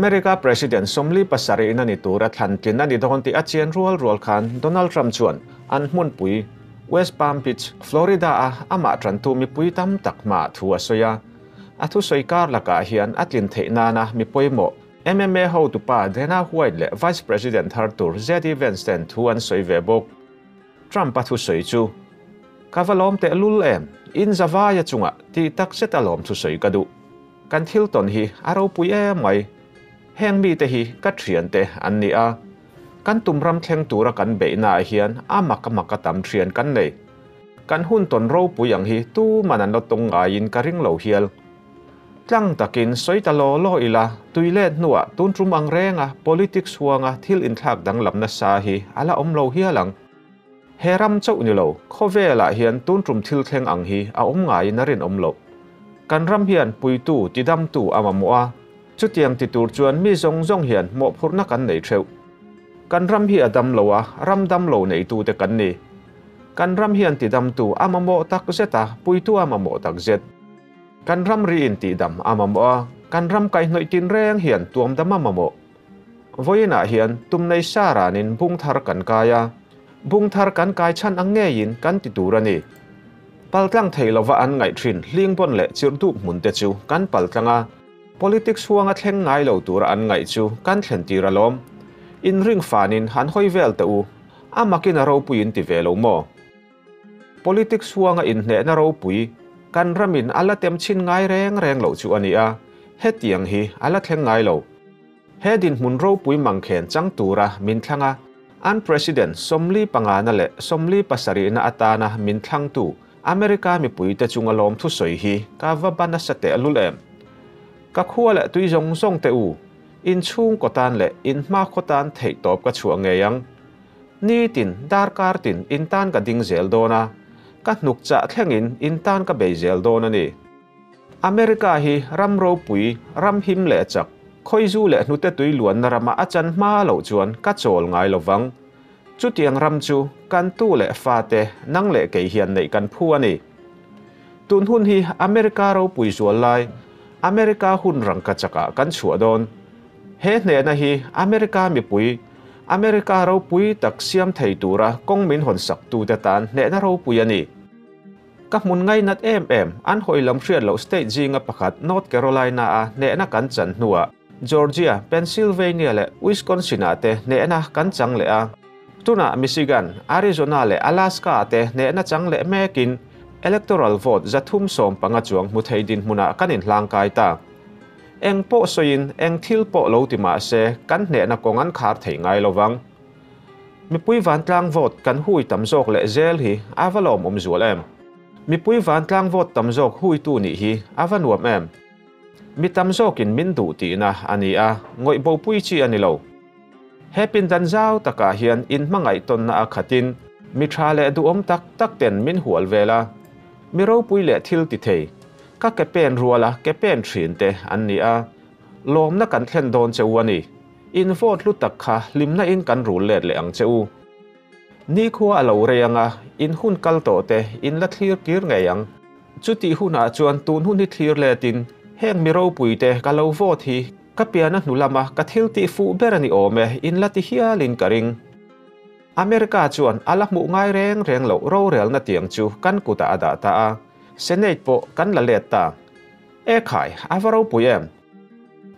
America President somli pasari na ni tura thantin na ni dokonti achian rual khan Donald Trump chuan an hmun pui West Palm Beach Florida ama trantu mi pui tam takma thua soya athu soikar laka hian atlin theina na mi poimo MMA ho tu pa Dana White le Vice President Arthur Z.D. Vance thu an soi ve bok Trump athu soi chu kavalom te lul em in zawaya chunga ti tak setalom thu soi kadu kan Hilton hi aro pui mai heng mi te hi ka thian te an ni a kan tumram thleng tura kan be na hian amaka tam thian kan nei kan hun ton ro puyang hi tu manan lo tung a in ka ring lo hial tlang takin soitalo lo ila tuilet nuwa tuntrum ang renga politics huanga thil in thak dang lamna sa hi ala omlo hialang heram chau ni lo khovela hian tuntrum thil thleng ang hi a ngai na rin omlo kan ram hian puitu tidam tu amamoa chutiang ti tur chuan mi zong hian mo phurna kan nei theu kan ram hi adam lowa ram dam lo nei tu te kan ni kan ram hian tidam tu amamo tak zeta puitu amamo tak zet kan ram ri in ti dam amamo kan ram kai noi tin reng hian tuam dam amamo voina hian tum nei saranin bungthar kan kaya bungthar kan kai chan ange in kan ti turani paltlang theilowa an ngai thin lingbon le chirdu munte chu kan paltlanga politics huanga thleng ngai lo tur an ngai chu kan thlen tiralom in ring fanin han hoivel te u amakin ro puin ti velo mo politics huanga in ne na ro pui kan ramin ala tem chin ngai reng lo chu ania hetiang hi ala thleng ngai lo hedin mun ro pui mangkhen chang tura min thlanga an president somli pangana le somli pasari na atana min thlang tu America mi pui te chungalom thu soi hi ka vabana sate alulem ka khuala tui zong te u in chung kotan le in ma kotan thei top ka chuang ngeyang ni tin dar kar tin in tan ka ding zel dona ka nuk cha thlengin in tan ka be zel dona ni America hi ram ro pui ram him le chak khoizu le nute tui luan na rama achan ma lo chuan ka chol ngai lovang chutiang ram chu kan tu le fa te nang le ke hian nei kan phu ani tun hun hi America ro pui zual lai America hun rang ka chaka kan chua don he ne na hi America mi pui America ro pui tak siam thei tura kong min hon sak tu te tan ne na ro pui ani ka mun ngai nat em an hoilam hriat lo state jinga pakhat North Carolina a ne na kan chan nuwa Georgia Pennsylvania le Wisconsin ate ne na kan chang le a tuna Michigan Arizona le Alaska ate ne na chang le mekin electoral vote zathum som panga chuang mu theidin muna kanin hlang kai ta eng po soin eng thil po lo ti ma se kan ne na kongan khar thei ngai lowang mi pui van tlang vote kan hui tam jok le zel hi avalom zual em mi pui van tlang vote tam jok hui tu ni hi avanuam em mi tam jok in min du ti na ani a ngoi bo pui chi ani lo hepin dan zau taka hian in mangai ton na akhatin mi tha le du om tak ten min hual vela mi ro pui le thil ti thei ka ke pen ruala ke pen thin te an ni a lom na kan thlen don cheuani in vote lu tak kha limna in kan rul let le ang cheu ni khuwa alo reanga in hun kal to te in la thlir kir ngeyang chuti huna chuan tun hun hi thlir le tin heng mi ro pui te ka lo vote hi ka piana hnulama ka thil ti fu berani ome in la ti hialin karing America chuan ala mu ngai reng lo ro rel na tiang chu kan kuta ada ta a Senate po kan la let ta e khai avaro puyem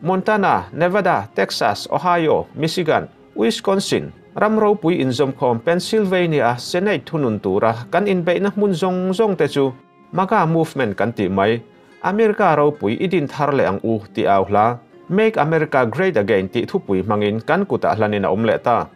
Montana Nevada Texas Ohio Michigan Wisconsin ramro pui in zomkhom Pennsylvania Senate thunun tura kan in be na mun zong te chu maga movement kan ti mai America ro pui idin thar le ang u ti awla Make America Great Again ti thu pui mangin kan kuta hlanin om le ta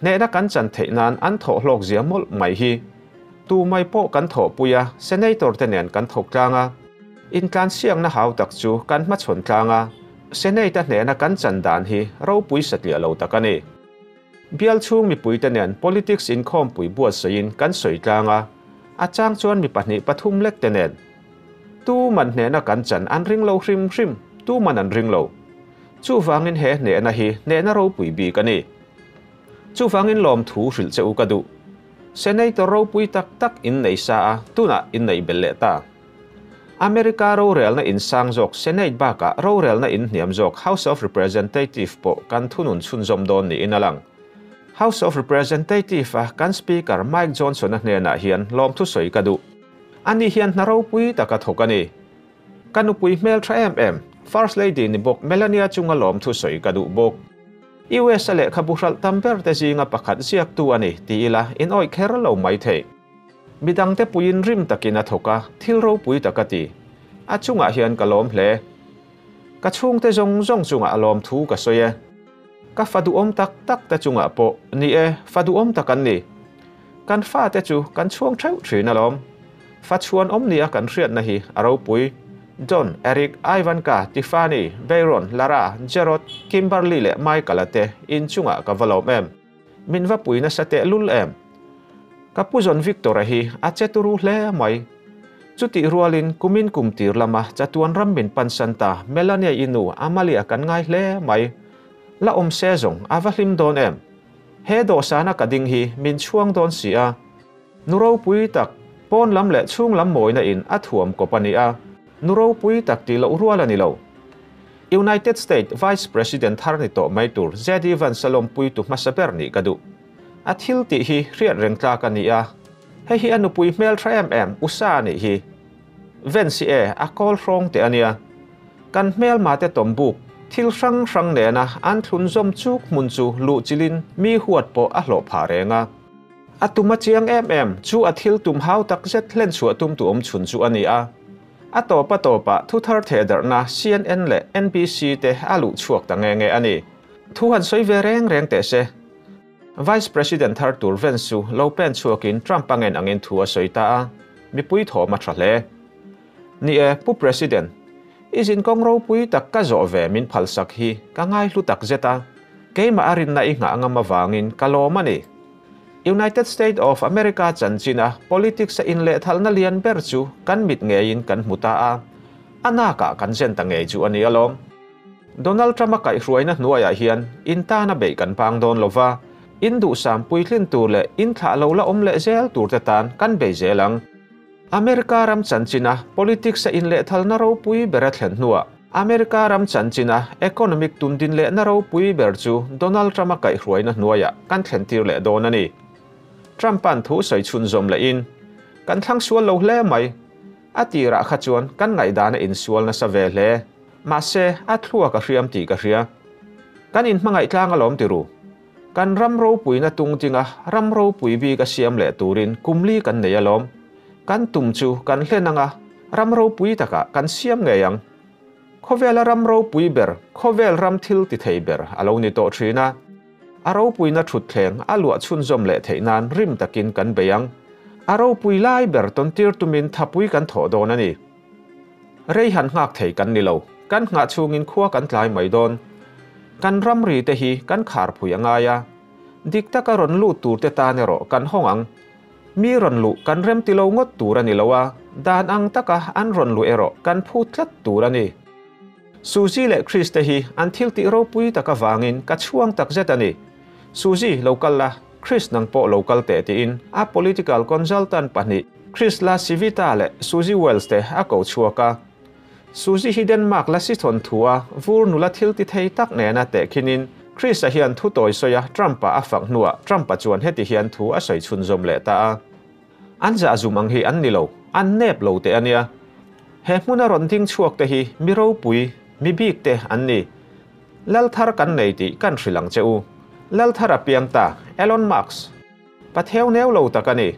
ne na kan chan theinan an tho hlok ziamol mai hi tu mai po kan tho puya senator tenen kan thok tlanga in kan siang na hau tak chu kan ma chon tlanga senator ne na kan chan dan hi ro pui satlia lo takani bial chung mi pui tenen politics in khom pui buat sain kan soi tlanga achang chuan mi pahni pathum lek tenen tu man ne na kan chan an ring lo hrim tu man an ring lo chu wangin he ne na hi ne na ro pui bi kani chu wangin lom thu hril cheu kadu Senator ro pui tak in nei sa tuna in nei belle ta America ro rel na in sang jok Senate ba ka ro rel na in niam jok House of Representative po kan thunun chunjom don ni inalang House of Representative kan Speaker Mike Johnson na hian lom thu soi kadu ani hian na ro pui taka thokani kanu pui mel tha First Lady ni bok Melania chunga lom thu soi kadu bok US ale khabural tamper te jinga pakhat siak tu ani ti ila in oi kher lo mai the midang te puin rim takina thoka thil ro pui takati achunga hian kalom hle ka chung te zong chunga alom thu ka soye ka fadu om tak te chunga po ni fadu om takan ni kan fa te chu kan chuang thau thrin alom fa chuan om nia kan riat na hi aro pui John, Eric, Ivanka, Tiffany, Bayron, Lara, Gerard, Kimberly le Michael ate in chunga ka valom min va pui na sa te lul Kapuzon Victor hi acheturu le mai chuti rualin kumin kumtir lama chatuan ramin pansanta Melania inu Amalia kan ngai le mai la sezong avahlim don he do sana kading hi min chuang don sia nuro pui tak pon lam le chung lam moi na in athuam kopania nuro pui tak ti lo rualani lo United States Vice President Harnito Maitur Zedi Van Salom pui tu masaperni kadu athil ti hi riat rengtla kania hi anu pui mel tha usani hi vensi a call rong te ania kan mel ma te tombuk thil sang ne na an thun zom chuk mun chu lu chilin mi huat po a hlo pha renga atuma chiang chu athil tum hau tak zet len chu tum tu chun chu ania atopa thu thar theder na CNN le NBC te alu chuak ta nge ani thu han soi ve reng te se Vice President Arthur Vensu lo pen chuakin Trump angin thua soita mi pui tho ma thale ni pu president izin kongro pui tak ka zo ve min phalsak hi ka ngai lu tak zeta keima arin na inga anga mawangin kalomani United States of America chanchina politics sa inle thalna lian berchu kan mit ngein kan muta anaka kan senta nge chu ani alom Donald Trump kai hruaina hnuaya hian inta na be kan pang don lova Indu sam puitlin tur le in tha lo la om le zel tur te tan kan be zelang America ram chanchina politics sa in le thal na ro pui berat hlen nuwa America ram chanchina economic tundin le na ro pui ber chu Donald Trump kai hruaina hnuaya kan thlen tir le don ani Trump an thu soi chun zom le in kan thang sual lo hle mai atira kha chuan kan ngai dana in sual na sa ve hle ma se athua ka hriam ti ka hria kan in mangai tlang alom tiru kan ramro pui na tung tinga ramro pui bi ka siam le turin kumli kan nei alom kan tumchu kan hlenanga ramro pui taka kan siam ngeyang khovela ramro pui ber khovel ram thil ti thei ber alo ni to thina aro pui na thut thleng alua chun zom le theinan rim takin kan beyang aro pui lai ber ton tir tumin thapui kan tho don ani rei han ngak thei kan ni lo kan nga chungin khuwa kan tlai mai don kan ramri te hi kan khar phui angaya dikta ka ron lu tur te ta ne ro kan hongang mi ron lu kan rem ti lo ngot tur ani lowa dan ang taka an ron lu ero kan phu tlat tur ani Suzy le Chris te hi an thil ti ro pui taka wangin ka chuang tak zet ani Suzy local la Chris nang po local te ti in a political consultant pani Chris la Civita le Suzy Wells te a ko chuaka Suzy hi Denmark la si thon thua vur nula thil ti thei tak ne na te khinin Chris a hian thu toy soya Trump a fak nuwa Trump a chuan heti hian thu a soi chun zom le ta an za zum ang hi an nilo an nep lo te ania he hmuna ron ding chuak te hi mi ro pui mi bik te an ni lal thar kan nei ti kan hrilang cheu lal thar a piang ta Elon Musk patheu neu lo takani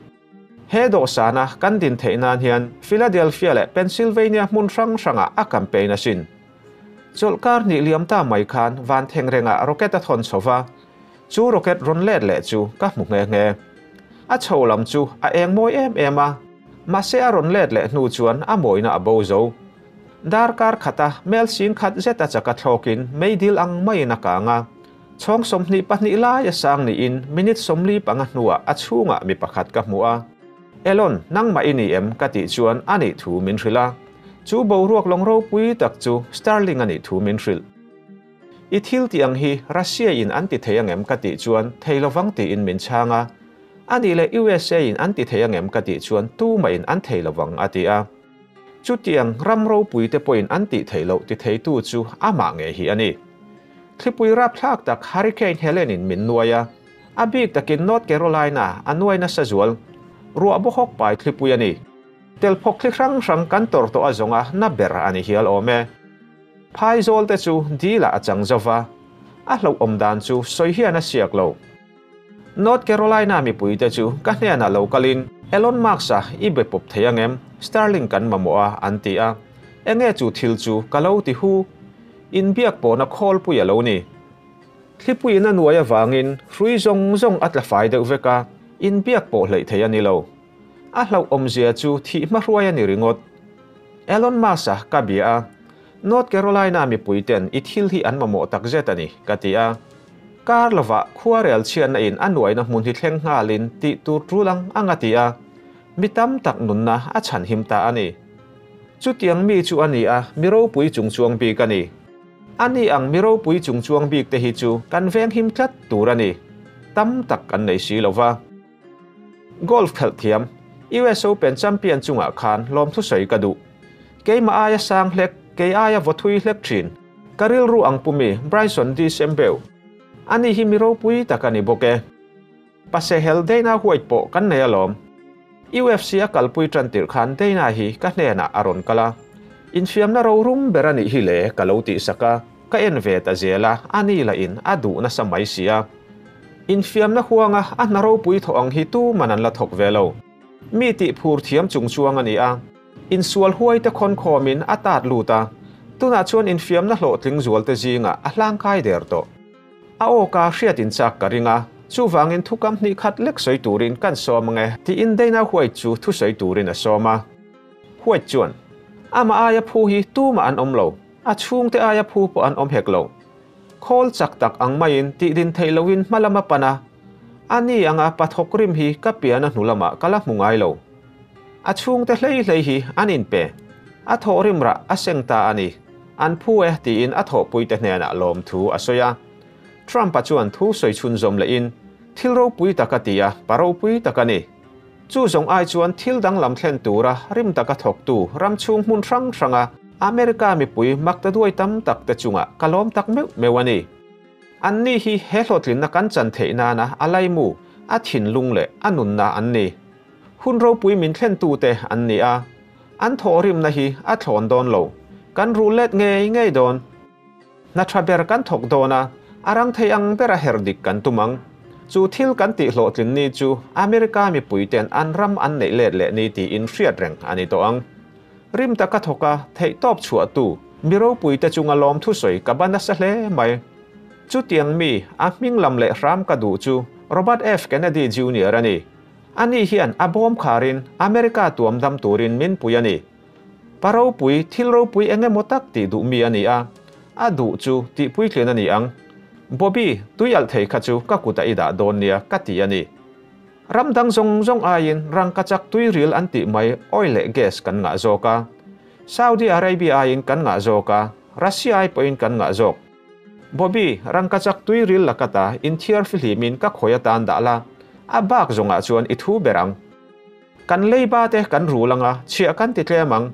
he do sana kan din theinan hian Philadelphia le Pennsylvania mun ranga a campaign a sin Zolkar ni liam ta mai khan van theng renga rocket a thon chova chu rocket ron let le chu ka mu nge a cholam chu a eng moi ema ma se a ron let le nu chuan a moina a bozo dar kar khata mel sin khat zeta chaka thokin meidil ang mai na ka nga chong somni pahni la ya sang ni in minute somli panga nuwa a chunga mi pakhat ka mua Elon nang ma ini kati chuan ani thu min thrila chu bo ruak long ro pui tak chu Starlink ani thu min thril I thil ti ang hi Russia in anti theyang kati chuan theilovang ti in min changa ani le USA in anti theyang kati chuan tu ma in an theilovang atia chút tiang ram ro pui te point an ti theilo ti thei tu chu ama nge hi ani thlipui rap thak tak hurricane Helen in min nuaya abik takin North Carolina anuai na sazual ruwa bohok pai thlipui ani tel phok thli rang kan tor to azonga na ber ani hial ome phai zol te chu dila achang zova a hlo om dan chu soi hian a siak lo North Carolina mi pui te chu ka hne na lokalin Elon Musk a ibe pop theyangem Starlink kan mamoa antia enge chu thil chu kalo ti hu in biak po na khol pu yalo ni thlipui na nuaya wangin hrui zong atla fai de veka in biak po hlei theyani lo a hlo om zia chu thi ma hruaya ni ringot Elon Musk a ka bia North Carolina mi puiten i thil hi an mamo tak zetani katia karlova khuarel chian na in anuai na mun hi thleng ngalin ti tur trulang angatia mitam tak nunna a chan himta ani chu tiang mi chu ani a miro pui chungchuang bi kani ani ang miro pui chungchuang bi te hi chu kan veng him thlat turani tam tak kan nei si lova golf khel thiam US Open champion chunga khan lom thu sei kadu keima aya sang hlek ke aya vothui hlek thin karil ru ang pumi Bryson DeChambeau ani hi miro pui takani boke pase hel deina huait po kan nei alom UFC a kalpui trantir khan deina hi ka hne na aron kala infiam na ro rum berani hi le kaloti saka ka enve ta zela ani la in adu na samai sia infiam na huanga a na ro pui tho ang hi tu manan la thok velo mi ti phur thiam chungchuang ani a in sual huai te khon khomin atat luta tuna chuan infiam na hlo tling zual te zinga a hlang kai der to a o ka hriat in chak karinga chu wangin thukam ni khat lek soi turin kan somange ti in deina huai chu thu soi turin a soma huai chuan ama aya phu hi tu ma an omlo a chung te aya phu po an om heklo khol chak tak ang main ti din theilowin malama pana ani anga pathok rim hi kapiana hnulama kala mungai lo a chung te hlei hi anin pe a tho rim ra a sengta ani an phu e ti in a tho pui te hne na lom thu asoya Trump chuan thu soi chun zom le in thilro pui takatia paro pui takani chu zong ai chuan thil dang lam thlen tura rim taka thok tu ram chung mun ranga America mi pui makta duai tam tak te chunga kalom tak mewani anni hi helotlin na kan chan theina na alaimu a thin lungle anun na anni hunro pui min thlen tu te anni a an thorim na hi a thlon don lo kan rulet ngei don na traber kan thok dona arang theiang bera herdik kan tumang chu thil kan ti hlo tlin ni chu America mi puiten an ram an nei le ni ti in hriat reng ani to ang rim ta ka thoka thei top chua tu miro puite chunga lom thu soi ka bana sa hle mai chu tiang mi a ming lam le ram ka du chu Robert F Kennedy Jr ani ani hian abom kharin America tuam dam turin min puyani paro pui thilro pui enge motak ti du mi ani a du chu ti pui thlen ani ang Bobby tuyal thei khachu ka kuta ida don nia katiani ramdang zong ain rang kachak tui ril anti mai oil gas kan nga zoka Saudi Arabia in kan nga zoka Russia ai point kan nga zok Bobby rang kachak tui ril lakata in thiar filimin ka khoya tan dala abak zonga chuan ithu berang kan leiba te kan rulanga chia kan ti tlemang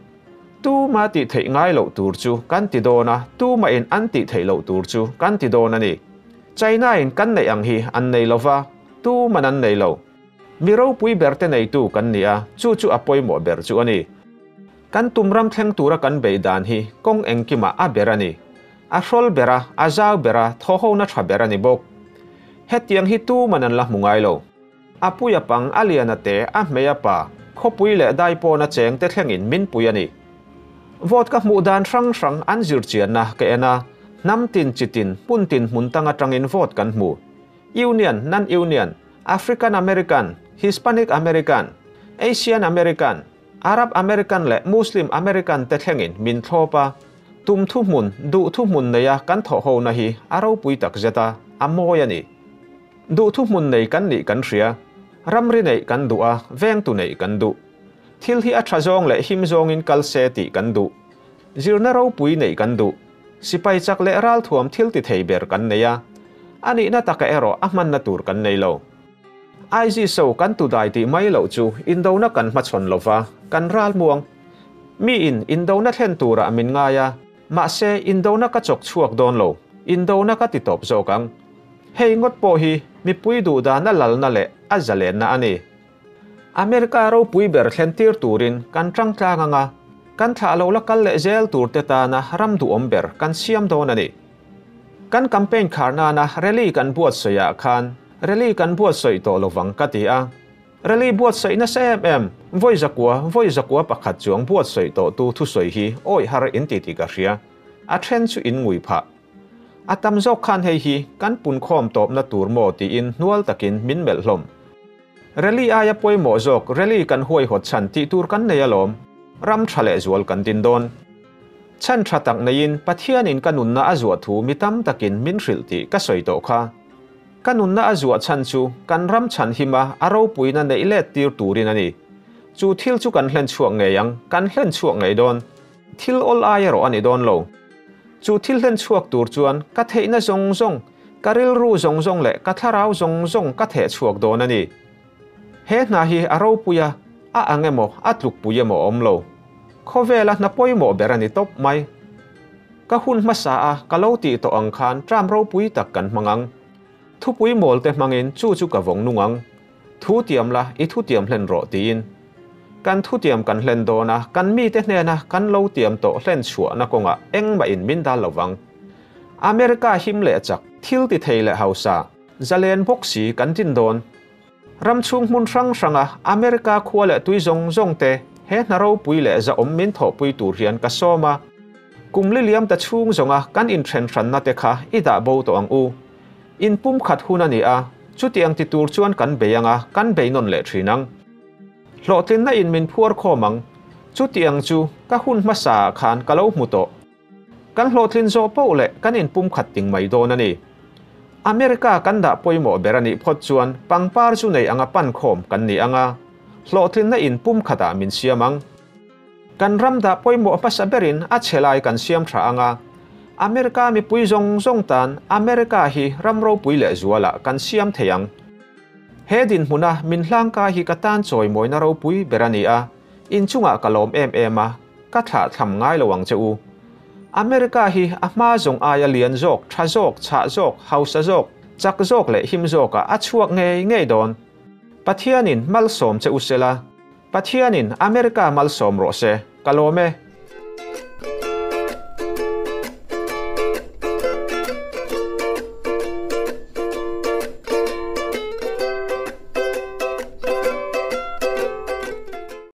tu ma ti thei ngai lo tur chu kan ti dona tu ma in an ti thei lo tur chu kan ti dona ni China in kan nei ang hi an nei lova tu manan nei lo miro pui berte nei tu kan nia chu apoi mo ber chu ani kan tumram thleng tura kan beidan hi kong engkima a berani a rol bera a zau bera thoho na tha berani bok hetiang hi tu manan la mungai lo apuya pang aliana te a meya pa khopui le dai po na cheng te thlengin min puyani vodka mudan rang an zir chian na ke ena nam tin chitin puntin muntanga tangin vot kan mu union non union African American Hispanic American Asian American Arab American le Muslim American te thlengin min thopa tum thu mun du thu mun neya kan tho ho na hi aro pui tak zeta amoyani du thu mun nei kan ni kan ria ramri nei kan du a veng tu nei kan du thil hi a thazong le him zong in kal se ti kan du zirna ro pui nei kan du sipai chak le ral thuam thil ti thei ber kan neya ani na taka ero ahman na tur kan nei lo IG so kan tu dai ti mai lo chu indo na kan ma chon lova kan ral muang mi in do na thlen tura min nga ya ma se in do na ka chok chuak don lo in do na ka ti top zo kang hei ngot po hi mi pui du da na lal na le a zalen na ani America ro pui ber thlen tir turin kan tang tlang nga kan tha lo la kal le zel tur te ta na ram du om ber kan siam don ani kan campaign kharna na rally kan buat soya khan rally kan buat soi to lowang ka ti a rally buat soi na cmm voi zakwa pakhat chuang buat soi to tu thu soi hi oi har in ti ti ka ria a then chu in ngui pha atam zo khan hei hi kan pun khom top na tur mo ti in nual takin min mel hlom rally aya poi mo zok rally kan huai hot chan ti tur kan nei alom ram thale zual kan tin don chan thatak nein pathian in kanun na azwa thu mitam takin min hril ti ka soi to kha kanun na azwa chan chu kan ram chan hima aro puina nei let tir turin ani chu thil chu kan hlen chuak nge yang kan hlen chuak ngei don thil ol aya ro ani don lo chu thil hlen chuak tur chuan ka theina zong zong karil ru zong zong le ka tharau zong zong ka the chuak don ani he na hi aro puya a angemo atluk puya mo omlo khovela na poimo berani top mai ka hun masa a kaloti to ang khan tram ro pui tak kan mangang thu pui mol te mangin chu chu ka vong nungang thu tiam la I thu tiam hlen ro tin kan thu tiam kan hlen do na kan mi te hne na kan lo tiam to hlen chua na konga eng ma in min da lowang America him le chak thil ti theile hausa zalen boxi kan tin don ram chung mun rang ranga America khwale tui zong zong te he na ro pui le za om min tho pui tur hian ka soma kumli liam ta chung zonga kan in thren ran na te kha ida bo to ang u in pum khat hunani a chutiang ti tur chuan kan beyanga kan beinon le thrinang hlotlin na in min phuar khomang chutiang chu ka hun masa khan kalo muto kan hlotlin zo po le kan in pum khat ting mai don ani America kan da poimo berani phot chuan pangpar chu nei anga pan khom kan ni anga hlotlin na in pum khata min siamang kan ramda poimo pasaberin a chelai kan siam tha anga America mi pui zong zong tan America hi ramro pui le zuala kan siam theyang hedin huna min hlang ka hi katan choi moina ro pui berani a in chunga kalom em a ka tha tham ngai lowang cheu America hi ama zong aya lian zok tha zok cha zok house zok chak zok le him zok a chuak nge don pathianin mal som che usela pathianin America mal som ro se kalome